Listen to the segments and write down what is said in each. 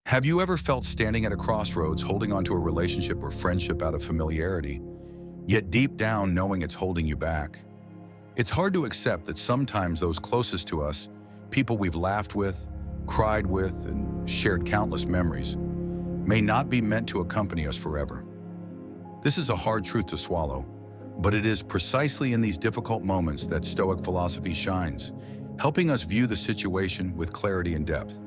Have you ever felt standing at a crossroads holding onto a relationship or friendship out of familiarity, yet deep down knowing it's holding you back? It's hard to accept that sometimes those closest to us, people we've laughed with, cried with, and shared countless memories, may not be meant to accompany us forever. This is a hard truth to swallow, but it is precisely in these difficult moments that Stoic philosophy shines, helping us view the situation with clarity and depth.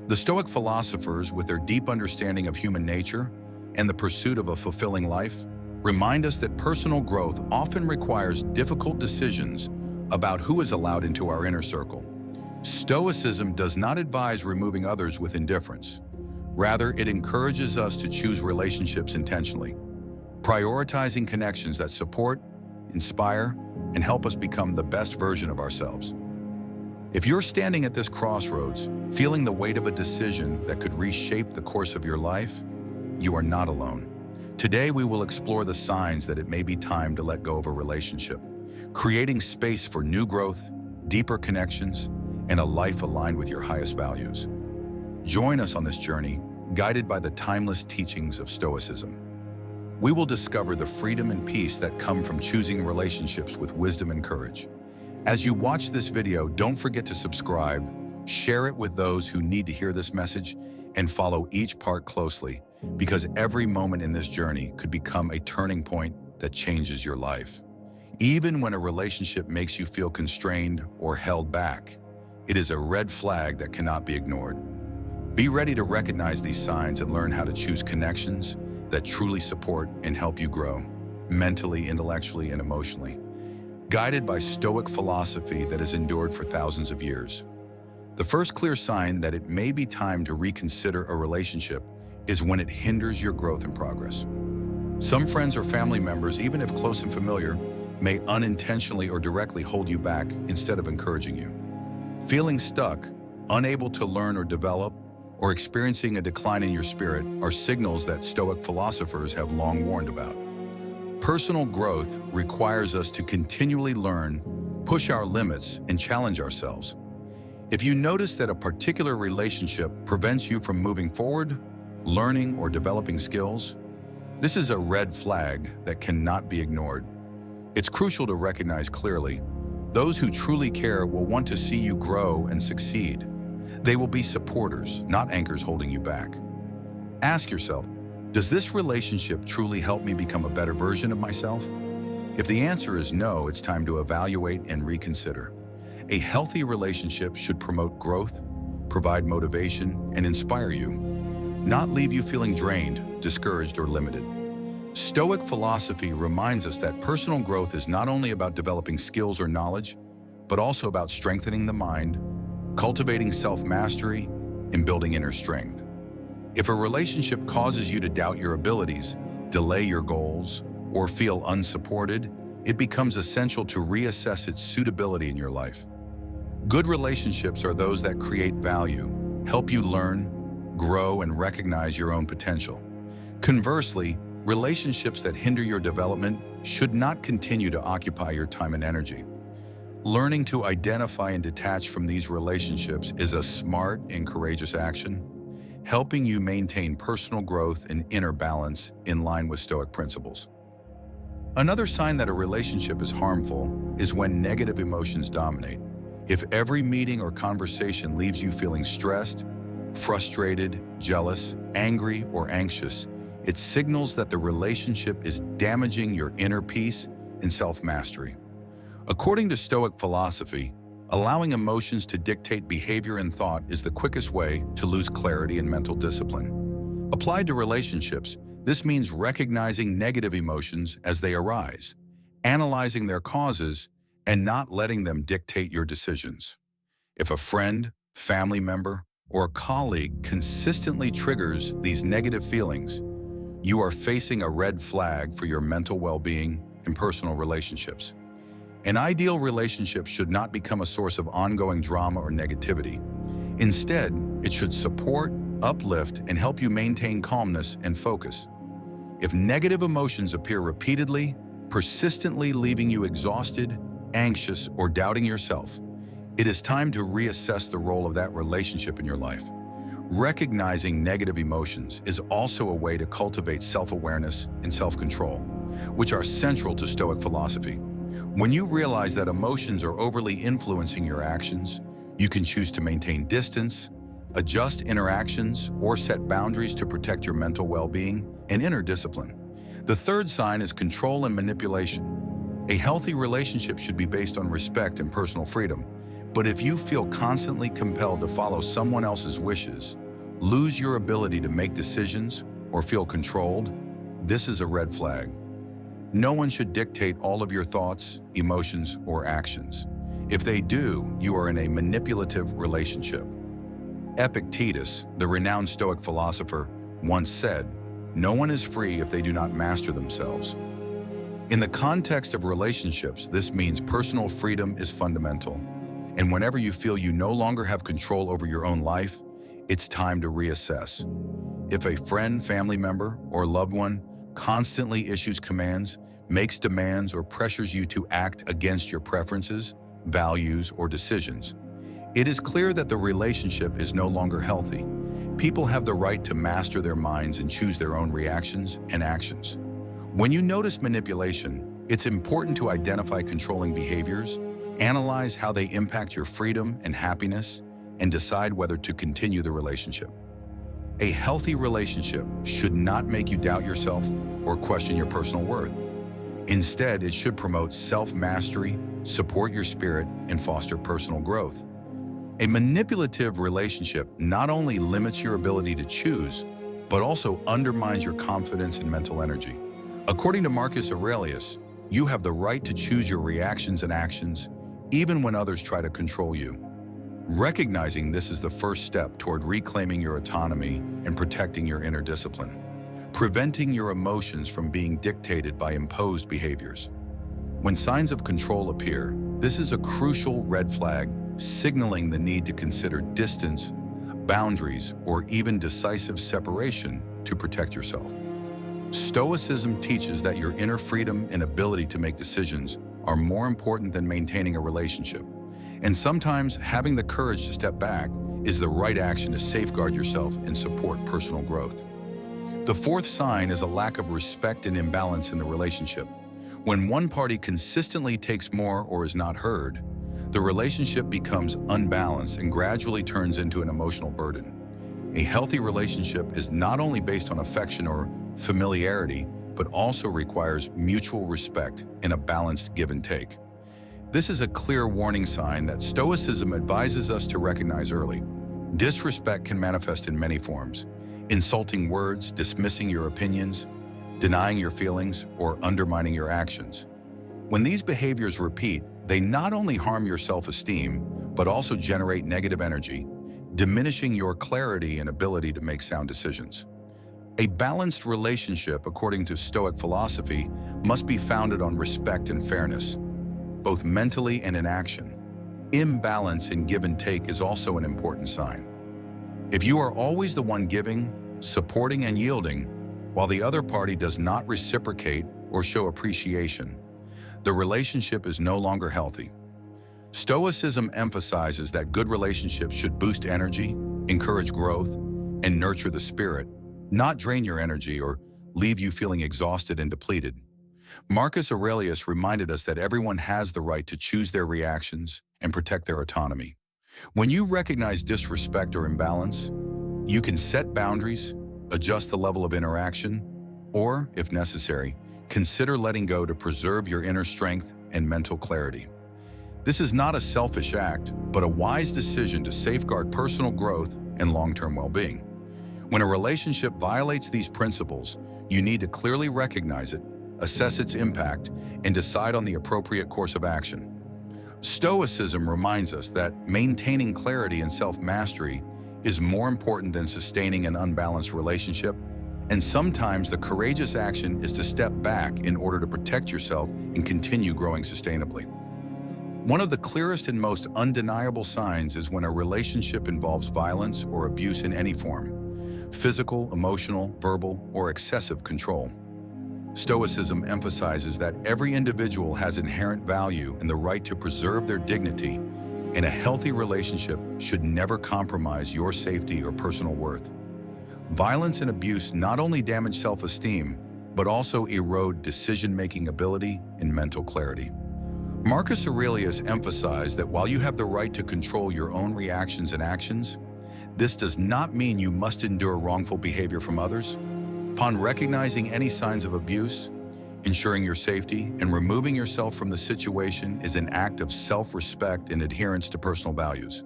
The Stoic philosophers, with their deep understanding of human nature and the pursuit of a fulfilling life, remind us that personal growth often requires difficult decisions about who is allowed into our inner circle. Stoicism does not advise removing others with indifference. Rather, it encourages us to choose relationships intentionally, prioritizing connections that support, inspire, and help us become the best version of ourselves. If you're standing at this crossroads, feeling the weight of a decision that could reshape the course of your life, you are not alone. Today, we will explore the signs that it may be time to let go of a relationship, creating space for new growth, deeper connections, and a life aligned with your highest values. Join us on this journey, guided by the timeless teachings of Stoicism. We will discover the freedom and peace that come from choosing relationships with wisdom and courage. As you watch this video, don't forget to subscribe, share it with those who need to hear this message, and follow each part closely, because every moment in this journey could become a turning point that changes your life. Even when a relationship makes you feel constrained or held back, it is a red flag that cannot be ignored. Be ready to recognize these signs and learn how to choose connections that truly support and help you grow, mentally, intellectually, and emotionally, guided by Stoic philosophy that has endured for thousands of years. The first clear sign that it may be time to reconsider a relationship is when it hinders your growth and progress. Some friends or family members, even if close and familiar, may unintentionally or directly hold you back instead of encouraging you. Feeling stuck, unable to learn or develop, or experiencing a decline in your spirit are signals that Stoic philosophers have long warned about. Personal growth requires us to continually learn, push our limits, and challenge ourselves. If you notice that a particular relationship prevents you from moving forward, learning, or developing skills, this is a red flag that cannot be ignored. It's crucial to recognize clearly. Those who truly care will want to see you grow and succeed. They will be supporters, not anchors holding you back. Ask yourself, does this relationship truly help me become a better version of myself? If the answer is no, it's time to evaluate and reconsider. A healthy relationship should promote growth, provide motivation, and inspire you, not leave you feeling drained, discouraged, or limited. Stoic philosophy reminds us that personal growth is not only about developing skills or knowledge, but also about strengthening the mind, cultivating self-mastery, and building inner strength. If a relationship causes you to doubt your abilities, delay your goals, or feel unsupported, it becomes essential to reassess its suitability in your life. Good relationships are those that create value, help you learn, grow, and recognize your own potential. Conversely, relationships that hinder your development should not continue to occupy your time and energy. Learning to identify and detach from these relationships is a smart and courageous action, helping you maintain personal growth and inner balance in line with Stoic principles. Another sign that a relationship is harmful is when negative emotions dominate. If every meeting or conversation leaves you feeling stressed, frustrated, jealous, angry, or anxious, it signals that the relationship is damaging your inner peace and self-mastery. According to Stoic philosophy, allowing emotions to dictate behavior and thought is the quickest way to lose clarity and mental discipline. Applied to relationships, this means recognizing negative emotions as they arise, analyzing their causes, and not letting them dictate your decisions. If a friend, family member, or colleague consistently triggers these negative feelings, you are facing a red flag for your mental well-being and personal relationships. An ideal relationship should not become a source of ongoing drama or negativity. Instead, it should support, uplift, and help you maintain calmness and focus. If negative emotions appear repeatedly, persistently leaving you exhausted, anxious, or doubting yourself, it is time to reassess the role of that relationship in your life. Recognizing negative emotions is also a way to cultivate self-awareness and self-control, which are central to Stoic philosophy. When you realize that emotions are overly influencing your actions, you can choose to maintain distance, adjust interactions, or set boundaries to protect your mental well-being and inner discipline. The third sign is control and manipulation. A healthy relationship should be based on respect and personal freedom, but if you feel constantly compelled to follow someone else's wishes, lose your ability to make decisions, or feel controlled, this is a red flag. No one should dictate all of your thoughts, emotions, or actions. If they do, you are in a manipulative relationship. Epictetus, the renowned Stoic philosopher, once said, "No one is free if they do not master themselves." In the context of relationships, this means personal freedom is fundamental. And whenever you feel you no longer have control over your own life, it's time to reassess. If a friend, family member, or loved one constantly issues commands, makes demands, or pressures you to act against your preferences, values, or decisions, it is clear that the relationship is no longer healthy. People have the right to master their minds and choose their own reactions and actions. When you notice manipulation, it's important to identify controlling behaviors, analyze how they impact your freedom and happiness, and decide whether to continue the relationship. A healthy relationship should not make you doubt yourself or question your personal worth. Instead, it should promote self-mastery, support your spirit, and foster personal growth. A manipulative relationship not only limits your ability to choose, but also undermines your confidence and mental energy. According to Marcus Aurelius, you have the right to choose your reactions and actions, even when others try to control you. Recognizing this is the first step toward reclaiming your autonomy and protecting your inner discipline, preventing your emotions from being dictated by imposed behaviors. When signs of control appear, this is a crucial red flag, signaling the need to consider distance, boundaries, or even decisive separation to protect yourself. Stoicism teaches that your inner freedom and ability to make decisions are more important than maintaining a relationship. And sometimes having the courage to step back is the right action to safeguard yourself and support personal growth. The fourth sign is a lack of respect and imbalance in the relationship. When one party consistently takes more or is not heard, the relationship becomes unbalanced and gradually turns into an emotional burden. A healthy relationship is not only based on affection or familiarity, but also requires mutual respect and a balanced give and take. This is a clear warning sign that Stoicism advises us to recognize early. Disrespect can manifest in many forms: insulting words, dismissing your opinions, denying your feelings, or undermining your actions. When these behaviors repeat, they not only harm your self-esteem, but also generate negative energy, diminishing your clarity and ability to make sound decisions. A balanced relationship, according to Stoic philosophy, must be founded on respect and fairness, both mentally and in action. Imbalance in give and take is also an important sign. If you are always the one giving, supporting, and yielding, while the other party does not reciprocate or show appreciation, the relationship is no longer healthy. Stoicism emphasizes that good relationships should boost energy, encourage growth, and nurture the spirit, not drain your energy or leave you feeling exhausted and depleted. Marcus Aurelius reminded us that everyone has the right to choose their reactions and protect their autonomy. When you recognize disrespect or imbalance, you can set boundaries, adjust the level of interaction, or, if necessary, consider letting go to preserve your inner strength and mental clarity. This is not a selfish act, but a wise decision to safeguard personal growth and long-term well-being. When a relationship violates these principles, you need to clearly recognize it, assess its impact, and decide on the appropriate course of action. Stoicism reminds us that maintaining clarity and self-mastery is more important than sustaining an unbalanced relationship, and sometimes the courageous action is to step back in order to protect yourself and continue growing sustainably. One of the clearest and most undeniable signs is when a relationship involves violence or abuse in any form: physical, emotional, verbal, or excessive control. Stoicism emphasizes that every individual has inherent value and the right to preserve their dignity, and a healthy relationship should never compromise your safety or personal worth. Violence and abuse not only damage self-esteem, but also erode decision-making ability and mental clarity. Marcus Aurelius emphasized that while you have the right to control your own reactions and actions, this does not mean you must endure wrongful behavior from others. Upon recognizing any signs of abuse, ensuring your safety and removing yourself from the situation is an act of self-respect and adherence to personal values,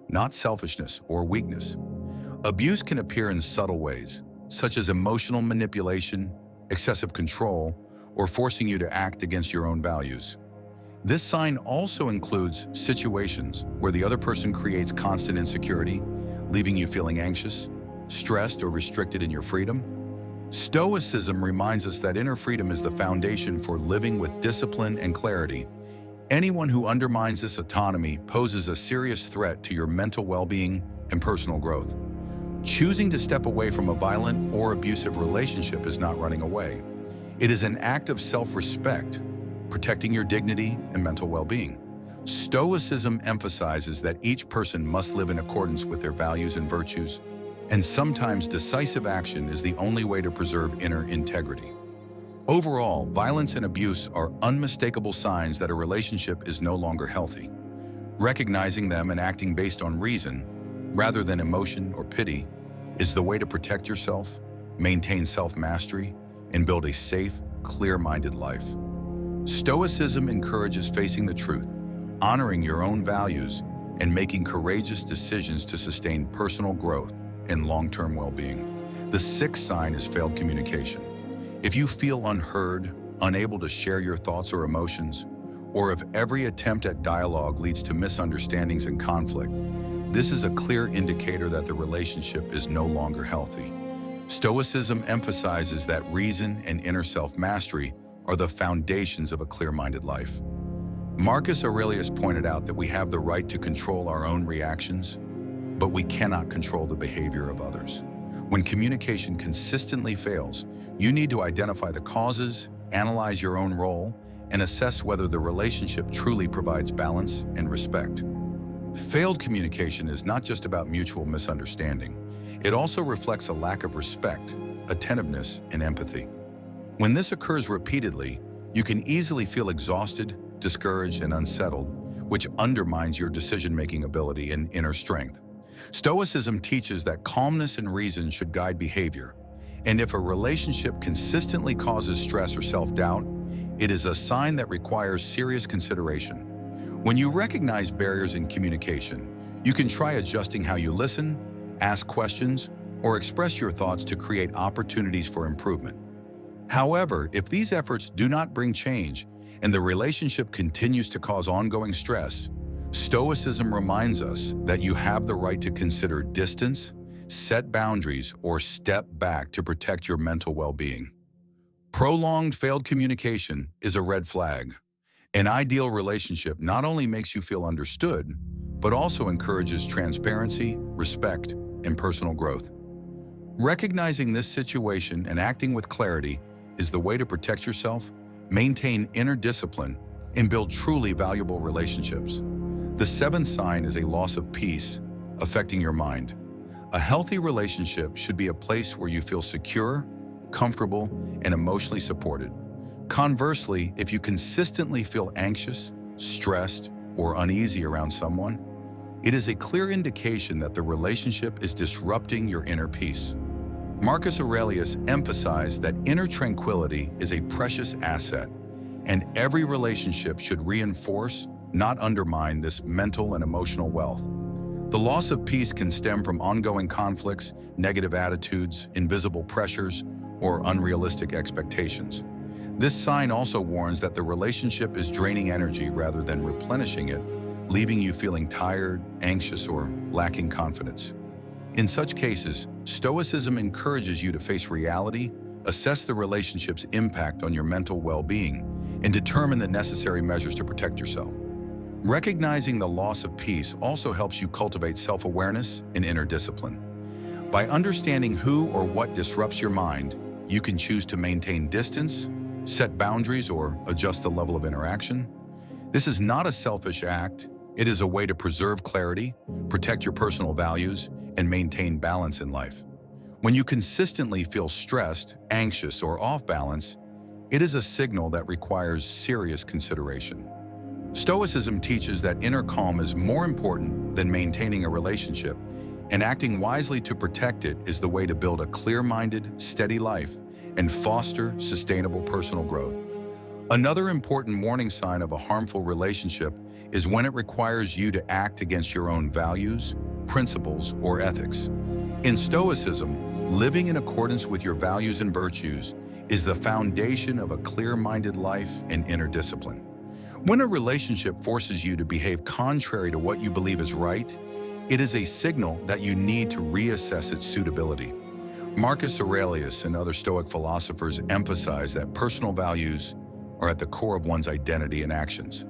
not selfishness or weakness. Abuse can appear in subtle ways, such as emotional manipulation, excessive control, or forcing you to act against your own values. This sign also includes situations where the other person creates constant insecurity, leaving you feeling anxious, stressed, or restricted in your freedom. Stoicism reminds us that inner freedom is the foundation for living with discipline and clarity. Anyone who undermines this autonomy poses a serious threat to your mental well-being and personal growth. Choosing to step away from a violent or abusive relationship is not running away. It is an act of self-respect, protecting your dignity and mental well-being. Stoicism emphasizes that each person must live in accordance with their values and virtues, and sometimes decisive action is the only way to preserve inner integrity. Overall, violence and abuse are unmistakable signs that a relationship is no longer healthy. Recognizing them and acting based on reason, rather than emotion or pity, is the way to protect yourself, maintain self-mastery, and build a safe, clear-minded life. Stoicism encourages facing the truth, honoring your own values, and making courageous decisions to sustain personal growth and long-term well-being. The sixth sign is failed communication. If you feel unheard, unable to share your thoughts or emotions, or if every attempt at dialogue leads to misunderstandings and conflict, this is a clear indicator that the relationship is no longer healthy. Stoicism emphasizes that reason and inner self-mastery are the foundations of a clear-minded life. Marcus Aurelius pointed out that we have the right to control our own reactions, but we cannot control the behavior of others. When communication consistently fails, you need to identify the causes, analyze your own role, and assess whether the relationship truly provides balance and respect. Failed communication is not just about mutual misunderstanding. It also reflects a lack of respect, attentiveness, and empathy. When this occurs repeatedly, you can easily feel exhausted, discouraged, and unsettled, which undermines your decision-making ability and inner strength. Stoicism teaches that calmness and reason should guide behavior, and if a relationship consistently causes stress or self-doubt, it is a sign that requires serious consideration. When you recognize barriers in communication, you can try adjusting how you listen, ask questions, or express your thoughts to create opportunities for improvement. However, if these efforts do not bring change and the relationship continues to cause ongoing stress, Stoicism reminds us that you have the right to consider distance, set boundaries, or step back to protect your mental well-being. Prolonged failed communication is a red flag. An ideal relationship not only makes you feel understood, but also encourages transparency, respect, and personal growth. Recognizing this situation and acting with clarity is the way to protect yourself, maintain inner discipline, and build truly valuable relationships. The seventh sign is a loss of peace, affecting your mind. A healthy relationship should be a place where you feel secure, comfortable, and emotionally supported. Conversely, if you consistently feel anxious, stressed, or uneasy around someone, it is a clear indication that the relationship is disrupting your inner peace. Marcus Aurelius emphasized that inner tranquility is a precious asset, and every relationship should reinforce, not undermine, this mental and emotional wealth. The loss of peace can stem from ongoing conflicts, negative attitudes, invisible pressures, or unrealistic expectations. This sign also warns that the relationship is draining energy rather than replenishing it, leaving you feeling tired, anxious, or lacking confidence. In such cases, Stoicism encourages you to face reality, assess the relationship's impact on your mental well-being, and determine the necessary measures to protect yourself. Recognizing the loss of peace also helps you cultivate self-awareness and inner discipline. By understanding who or what disrupts your mind, you can choose to maintain distance, set boundaries, or adjust the level of interaction. This is not a selfish act. It is a way to preserve clarity, protect your personal values, and maintain balance in life. When you consistently feel stressed, anxious, or off balance, it is a signal that requires serious consideration. Stoicism teaches that inner calm is more important than maintaining a relationship, and acting wisely to protect it is the way to build a clear-minded, steady life and foster sustainable personal growth. Another important warning sign of a harmful relationship is when it requires you to act against your own values, principles, or ethics. In Stoicism, living in accordance with your values and virtues is the foundation of a clear-minded life and inner discipline. When a relationship forces you to behave contrary to what you believe is right, it is a signal that you need to reassess its suitability. Marcus Aurelius and other Stoic philosophers emphasize that personal values are at the core of one's identity and actions.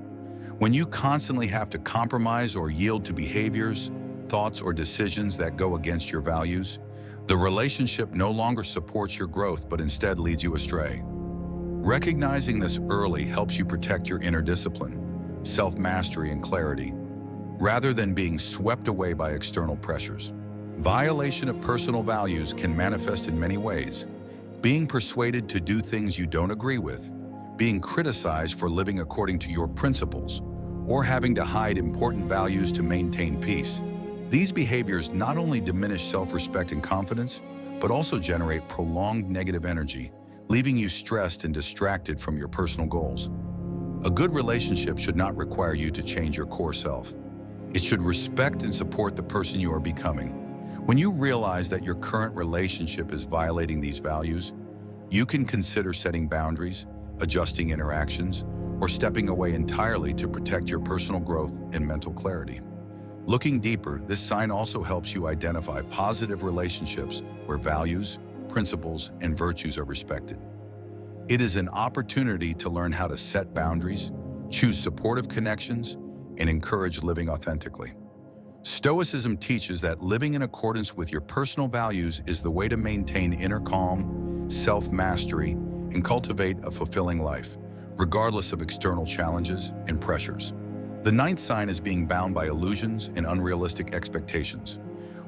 When you constantly have to compromise or yield to behaviors, thoughts, or decisions that go against your values, the relationship no longer supports your growth but instead leads you astray. Recognizing this early helps you protect your inner discipline, self-mastery, and clarity, rather than being swept away by external pressures. Violation of personal values can manifest in many ways: being persuaded to do things you don't agree with, being criticized for living according to your principles, or having to hide important values to maintain peace. These behaviors not only diminish self-respect and confidence, but also generate prolonged negative energy, leaving you stressed and distracted from your personal goals. A good relationship should not require you to change your core self. It should respect and support the person you are becoming. When you realize that your current relationship is violating these values, you can consider setting boundaries, adjusting interactions, or stepping away entirely to protect your personal growth and mental clarity. Looking deeper, this sign also helps you identify positive relationships where values, principles, and virtues are respected. It is an opportunity to learn how to set boundaries, choose supportive connections, and encourage living authentically. Stoicism teaches that living in accordance with your personal values is the way to maintain inner calm, self-mastery, and cultivate a fulfilling life, regardless of external challenges and pressures. The ninth sign is being bound by illusions and unrealistic expectations.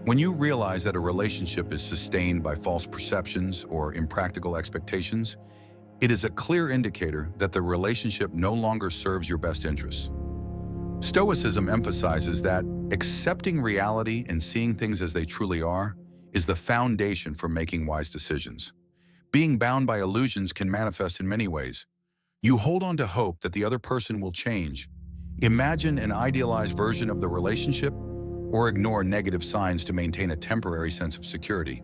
When you realize that a relationship is sustained by false perceptions or impractical expectations, it is a clear indicator that the relationship no longer serves your best interests. Stoicism emphasizes that accepting reality and seeing things as they truly are is the foundation for making wise decisions. Being bound by illusions can manifest in many ways. You hold on to hope that the other person will change, imagine an idealized version of the relationship, or ignore negative signs to maintain a temporary sense of security.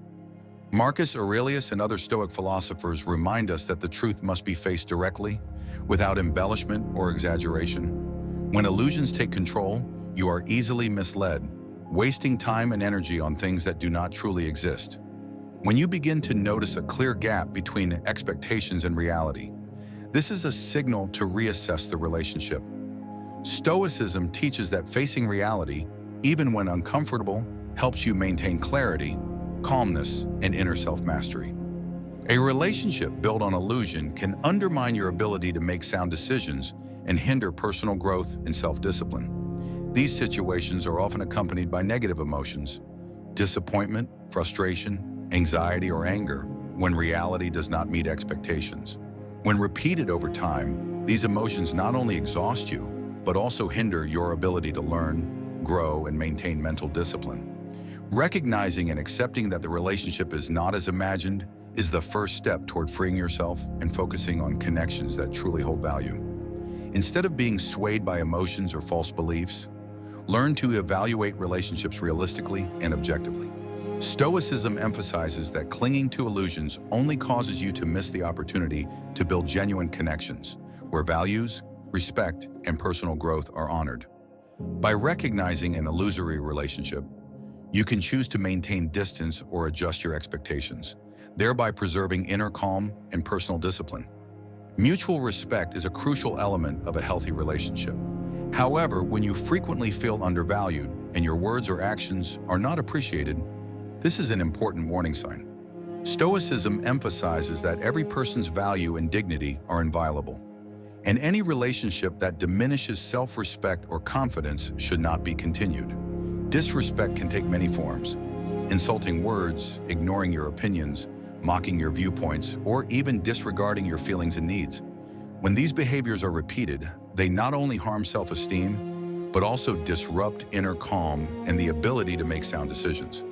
Marcus Aurelius and other Stoic philosophers remind us that the truth must be faced directly, without embellishment or exaggeration. When illusions take control, you are easily misled, wasting time and energy on things that do not truly exist. When you begin to notice a clear gap between expectations and reality, this is a signal to reassess the relationship. Stoicism teaches that facing reality, even when uncomfortable, helps you maintain clarity, calmness, and inner self-mastery. A relationship built on illusion can undermine your ability to make sound decisions and hinder personal growth and self-discipline. These situations are often accompanied by negative emotions: disappointment, frustration, anxiety, or anger when reality does not meet expectations. When repeated over time, these emotions not only exhaust you, but also hinder your ability to learn, grow, and maintain mental discipline. Recognizing and accepting that the relationship is not as imagined is the first step toward freeing yourself and focusing on connections that truly hold value. Instead of being swayed by emotions or false beliefs, learn to evaluate relationships realistically and objectively. Stoicism emphasizes that clinging to illusions only causes you to miss the opportunity to build genuine connections, where values, respect, and personal growth are honored. By recognizing an illusory relationship, you can choose to maintain distance or adjust your expectations, thereby preserving inner calm and personal discipline. Mutual respect is a crucial element of a healthy relationship. However, when you frequently feel undervalued and your words or actions are not appreciated, this is an important warning sign. Stoicism emphasizes that every person's value and dignity are inviolable. And any relationship that diminishes self-respect or confidence should not be continued. Disrespect can take many forms: insulting words, ignoring your opinions, mocking your viewpoints, or even disregarding your feelings and needs. When these behaviors are repeated, they not only harm self-esteem, but also disrupt inner calm and the ability to make sound decisions.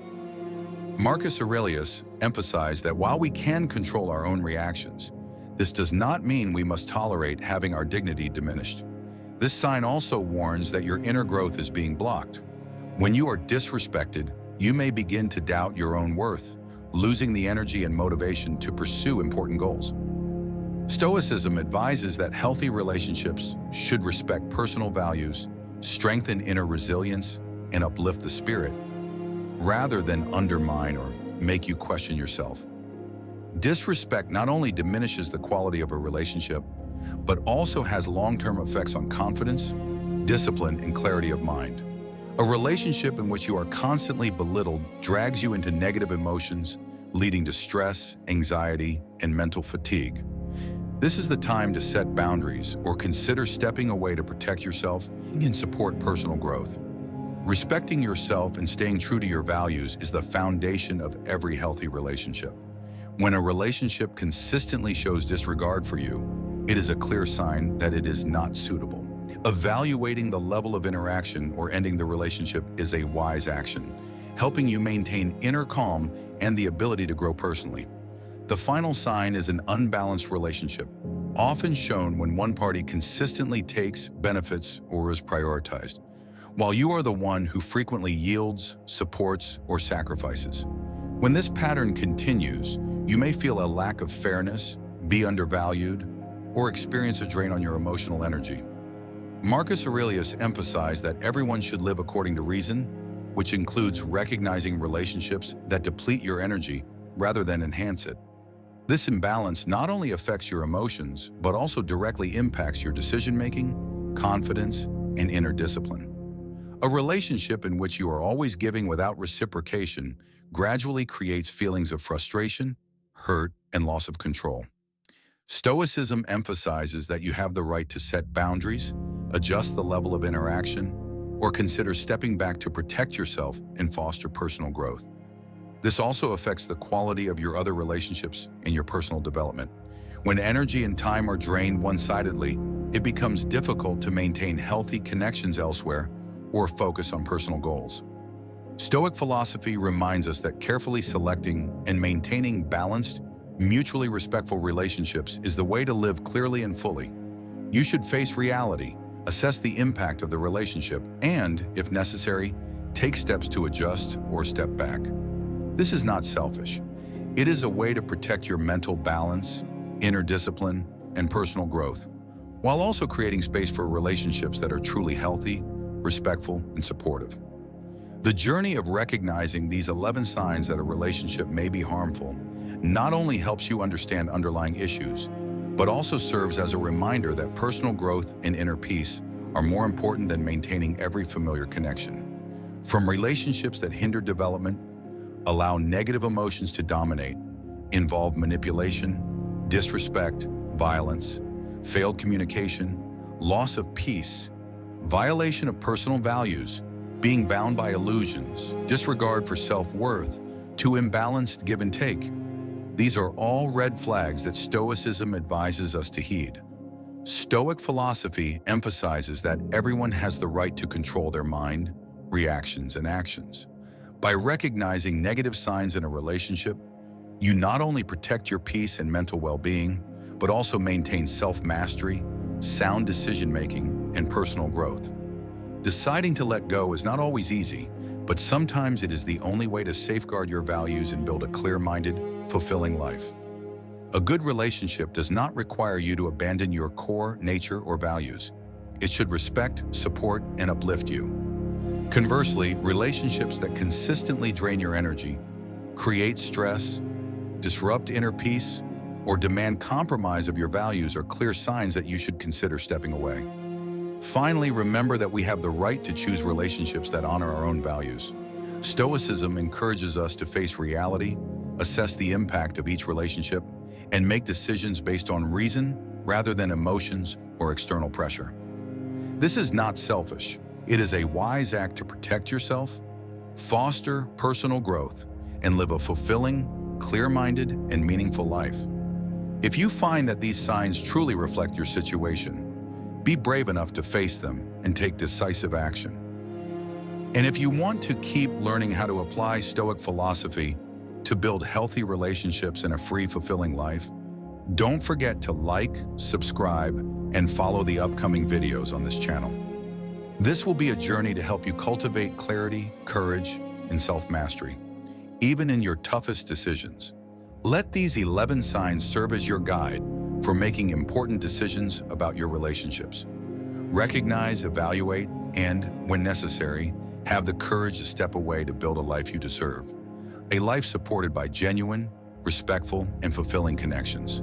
Marcus Aurelius emphasized that while we can control our own reactions, this does not mean we must tolerate having our dignity diminished. This sign also warns that your inner growth is being blocked. When you are disrespected, you may begin to doubt your own worth, losing the energy and motivation to pursue important goals. Stoicism advises that healthy relationships should respect personal values, strengthen inner resilience, and uplift the spirit, rather than undermine or make you question yourself. Disrespect not only diminishes the quality of a relationship, but also has long-term effects on confidence, discipline, and clarity of mind. A relationship in which you are constantly belittled drags you into negative emotions, leading to stress, anxiety, and mental fatigue. This is the time to set boundaries or consider stepping away to protect yourself and support personal growth. Respecting yourself and staying true to your values is the foundation of every healthy relationship. When a relationship consistently shows disregard for you, it is a clear sign that it is not suitable. Evaluating the level of interaction or ending the relationship is a wise action, helping you maintain inner calm and the ability to grow personally. The final sign is an unbalanced relationship, often shown when one party consistently takes, benefits, or is prioritized, while you are the one who frequently yields, supports, or sacrifices. When this pattern continues, you may feel a lack of fairness, be undervalued, or experience a drain on your emotional energy. Marcus Aurelius emphasized that everyone should live according to reason, which includes recognizing relationships that deplete your energy rather than enhance it. This imbalance not only affects your emotions, but also directly impacts your decision-making, confidence, and inner discipline. A relationship in which you are always giving without reciprocation gradually creates feelings of frustration, hurt, and loss of control. Stoicism emphasizes that you have the right to set boundaries, adjust the level of interaction, or consider stepping back to protect yourself and foster personal growth. This also affects the quality of your other relationships and your personal development. When energy and time are drained one-sidedly, it becomes difficult to maintain healthy connections elsewhere or focus on personal goals. Stoic philosophy reminds us that carefully selecting and maintaining balanced, mutually respectful relationships is the way to live clearly and fully. You should face reality, assess the impact of the relationship, and, if necessary, take steps to adjust or step back. This is not selfish. It is a way to protect your mental balance, inner discipline, and personal growth, while also creating space for relationships that are truly healthy, respectful, and supportive. The journey of recognizing these 11 signs that a relationship may be harmful not only helps you understand underlying issues, but also serves as a reminder that personal growth and inner peace are more important than maintaining every familiar connection. From relationships that hinder development, allow negative emotions to dominate, involve manipulation, disrespect, violence, failed communication, loss of peace, violation of personal values, being bound by illusions, disregard for self-worth, to imbalanced give and take. These are all red flags that Stoicism advises us to heed. Stoic philosophy emphasizes that everyone has the right to control their mind, reactions, and actions. By recognizing negative signs in a relationship, you not only protect your peace and mental well-being, but also maintain self-mastery, sound decision-making, and personal growth. Deciding to let go is not always easy, but sometimes it is the only way to safeguard your values and build a clear-minded, fulfilling life. A good relationship does not require you to abandon your core nature or values. It should respect, support, and uplift you. Conversely, relationships that consistently drain your energy, create stress, disrupt inner peace, or demand compromise of your values are clear signs that you should consider stepping away. Finally, remember that we have the right to choose relationships that honor our own values. Stoicism encourages us to face reality, assess the impact of each relationship, and make decisions based on reason rather than emotions or external pressure. This is not selfish. It is a wise act to protect yourself, foster personal growth, and live a fulfilling, clear-minded, and meaningful life. If you find that these signs truly reflect your situation, be brave enough to face them and take decisive action. And if you want to keep learning how to apply Stoic philosophy to build healthy relationships and a free, fulfilling life, don't forget to like, subscribe, and follow the upcoming videos on this channel. This will be a journey to help you cultivate clarity, courage, and self-mastery, even in your toughest decisions. Let these 11 signs serve as your guide for making important decisions about your relationships. Recognize, evaluate, and, when necessary, have the courage to step away to build a life you deserve. A life supported by genuine, respectful, and fulfilling connections.